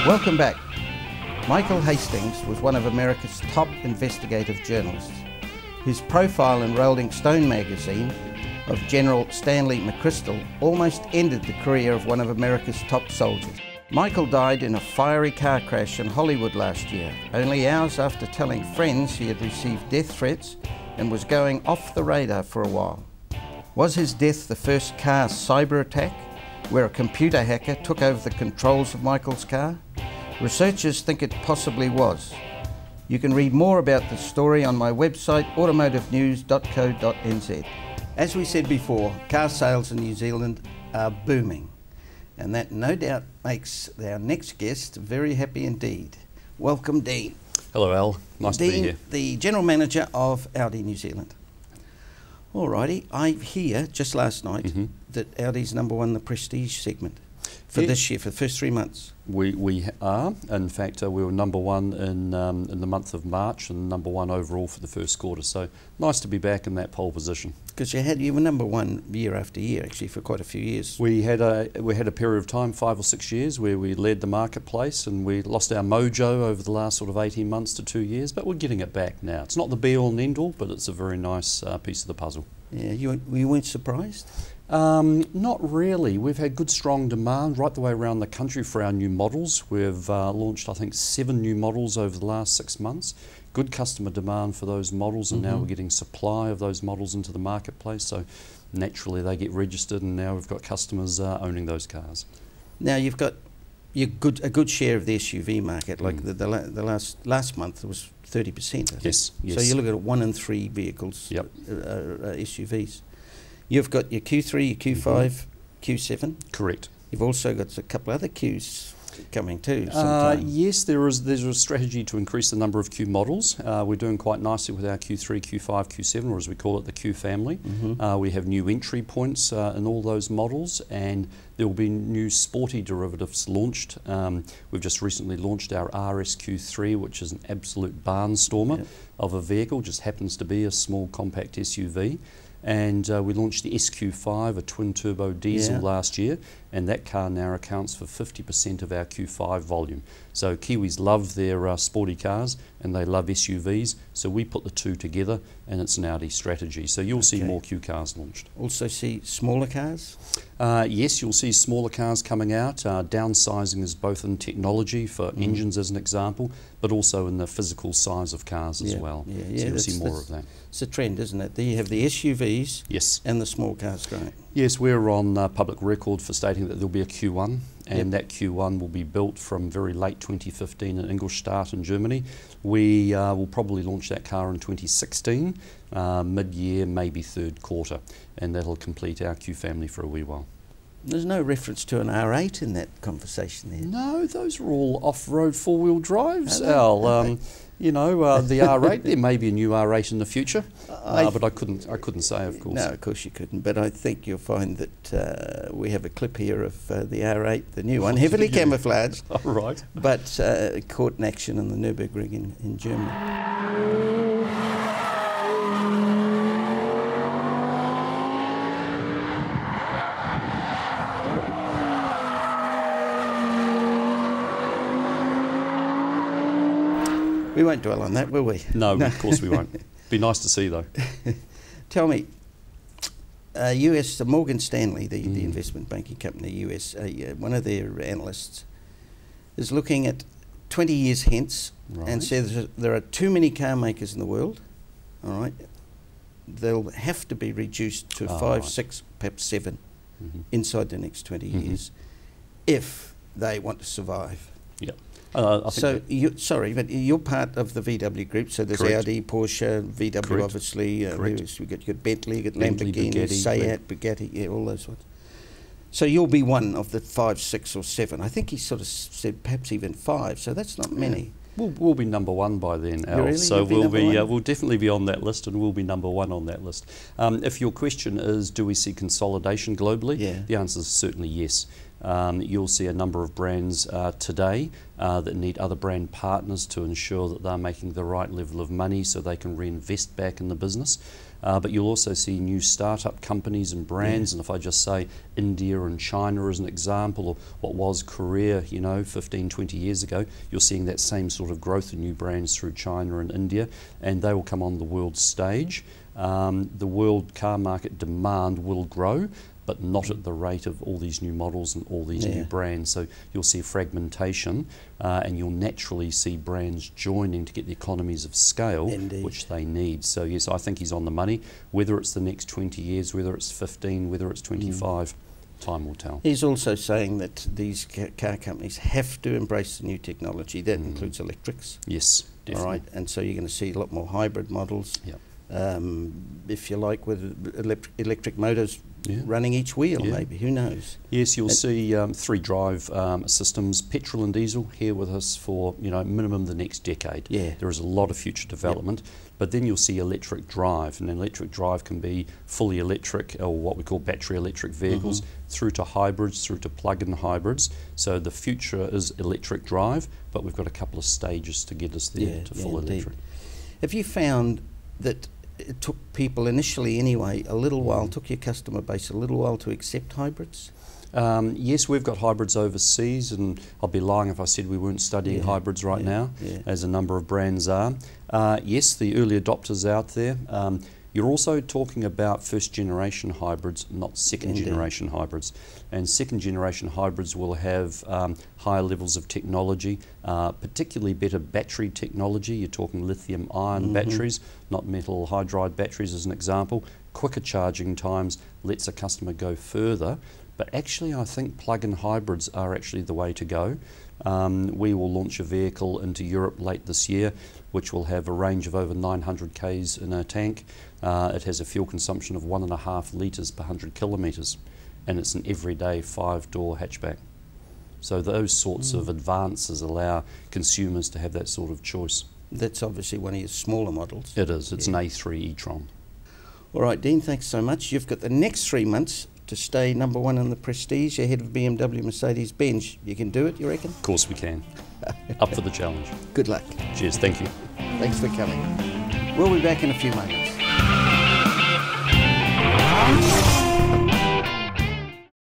Welcome back. Michael Hastings was one of America's top investigative journalists. His profile in Rolling Stone magazine of General Stanley McChrystal almost ended the career of one of America's top soldiers. Michael died in a fiery car crash in Hollywood last year, only hours after telling friends he had received death threats and was going off the radar for a while. Was his death the first car cyber attack, where a computer hacker took over the controls of Michael's car? Researchers think it possibly was. You can read more about this story on my website, automotivenews.co.nz. As we said before, car sales in New Zealand are booming, and that no doubt makes our next guest very happy indeed. Welcome, Dean. Hello, Al. Nice to be here. Dean, the General Manager of Audi New Zealand. Alrighty, I hear just last night that Audi's #1 in the prestige segment for this year, for the first 3 months. We are. In fact, we were #1 in the month of March and #1 overall for the first quarter. So nice to be back in that pole position. Because you were #1 year after year, actually, for quite a few years. We had a period of time, 5 or 6 years, where we led the marketplace, and we lost our mojo over the last sort of 18 months to 2 years. But we're getting it back now. It's not the be all and end all, but it's a very nice piece of the puzzle. Yeah, you weren't surprised? Not really. We've had good strong demand right the way around the country for our new models. We've launched, I think, 7 new models over the last 6 months. Good customer demand for those models, and now we're getting supply of those models into the marketplace. So naturally they get registered, and now we've got customers owning those cars. Now you've got a good share of the SUV market. Like the last month it was 30%. I think. Yes. So you look at 1 in 3 vehicles, SUVs. You've got your Q3, your Q5, Q7. Correct. You've also got a couple other Qs coming too. Yes, there's a strategy to increase the number of Q models. We're doing quite nicely with our Q3, Q5, Q7, or as we call it, the Q family. We have new entry points in all those models, and there will be new sporty derivatives launched. We've just recently launched our RSQ3, which is an absolute barnstormer of a vehicle, just happens to be a small compact SUV. And we launched the SQ5, a twin-turbo diesel last year, and that car now accounts for 50% of our Q5 volume. So Kiwis love their sporty cars, and they love SUVs, so we put the two together, and it's an Audi strategy. So you'll see more Q cars launched. Also see smaller cars? Yes, you'll see smaller cars coming out. Downsizing is both in technology for engines as an example, but also in the physical size of cars as well. So you'll see more of that. It's a trend, isn't it? You have the SUVs and the small cars growing. Yes, we're on public record for stating that there'll be a Q1, and that Q1 will be built from very late 2015 in Ingolstadt in Germany. We will probably launch that car in 2016, mid-year, maybe third quarter, and that'll complete our Q family for a wee while. There's no reference to an R8 in that conversation there. No, those are all off-road four-wheel drives, Al. You know, the R8, there may be a new R8 in the future, but I couldn't say, of course. No, of course you couldn't, but I think you'll find that we have a clip here of the R8, the new one, heavily camouflaged, right. but caught in action in the Nürburgring in Germany. We won't dwell on that, will we? No, of course we won't. Be nice to see, though. Tell me, Morgan Stanley, the investment banking company, US, one of their analysts is looking at 20 years hence and says there are too many car makers in the world, all right? They'll have to be reduced to 5, 6, perhaps 7 inside the next 20 years if they want to survive. Yep. So, but you're part of the VW group, so there's Audi, Porsche, VW obviously, we've got Bentley, you've got Lamborghini, Seat, Bugatti, all those ones. So you'll be one of the 5, 6 or 7. I think he sort of said perhaps even 5, so that's not many. We'll be #1 by then, Al. Really? So we'll definitely be on that list, and we'll be #1 on that list. If your question is, do we see consolidation globally? The answer is certainly yes. You'll see a number of brands today that need other brand partners to ensure that they're making the right level of money so they can reinvest back in the business. but you'll also see new startup companies and brands. And if I just say India and China as an example, or what was Korea, 15, 20 years ago, you're seeing that same sort of growth in new brands through China and India, and they will come on the world stage. The world car market demand will grow, but not at the rate of all these new models and all these new brands. So you'll see fragmentation, and you'll naturally see brands joining to get the economies of scale which they need. So yes, I think he's on the money. Whether it's the next 20 years, whether it's 15, whether it's 25, time will tell. He's also saying that these car companies have to embrace the new technology. That includes electrics. Yes, definitely. All right, and so you're going to see a lot more hybrid models. Yep. If you like, with electric motors running each wheel, maybe, who knows? Yes, you'll see 3 drive systems, petrol and diesel, here with us for minimum the next decade. There is a lot of future development, but then you'll see electric drive, and electric drive can be fully electric, or what we call battery electric vehicles, through to hybrids, through to plug-in hybrids. So the future is electric drive, but we've got a couple of stages to get us there to full electric. Have you found that it took people initially anyway a little while, took your customer base a little while to accept hybrids? Yes, we've got hybrids overseas, and I'd be lying if I said we weren't studying hybrids right now, as a number of brands are. Yes, the early adopters out there. You're also talking about first generation hybrids, not second generation hybrids. And second generation hybrids will have higher levels of technology, particularly better battery technology. You're talking lithium ion batteries, not metal hydride batteries as an example. Quicker charging times lets a customer go further. But actually I think plug-in hybrids are actually the way to go. We will launch a vehicle into Europe late this year, which will have a range of over 900 k's in a tank. It has a fuel consumption of 1.5 litres per 100 kilometres, and it's an everyday 5-door hatchback. So those sorts of advances allow consumers to have that sort of choice. That's obviously one of your smaller models. It is. It's an A3 e-tron. All right, Dean, thanks so much. You've got the next 3 months to stay #1 in the Prestige ahead of BMW, Mercedes-Benz. You can do it, you reckon? Of course we can. Up for the challenge. Good luck. Cheers, thank you. Thanks for coming. We'll be back in a few moments.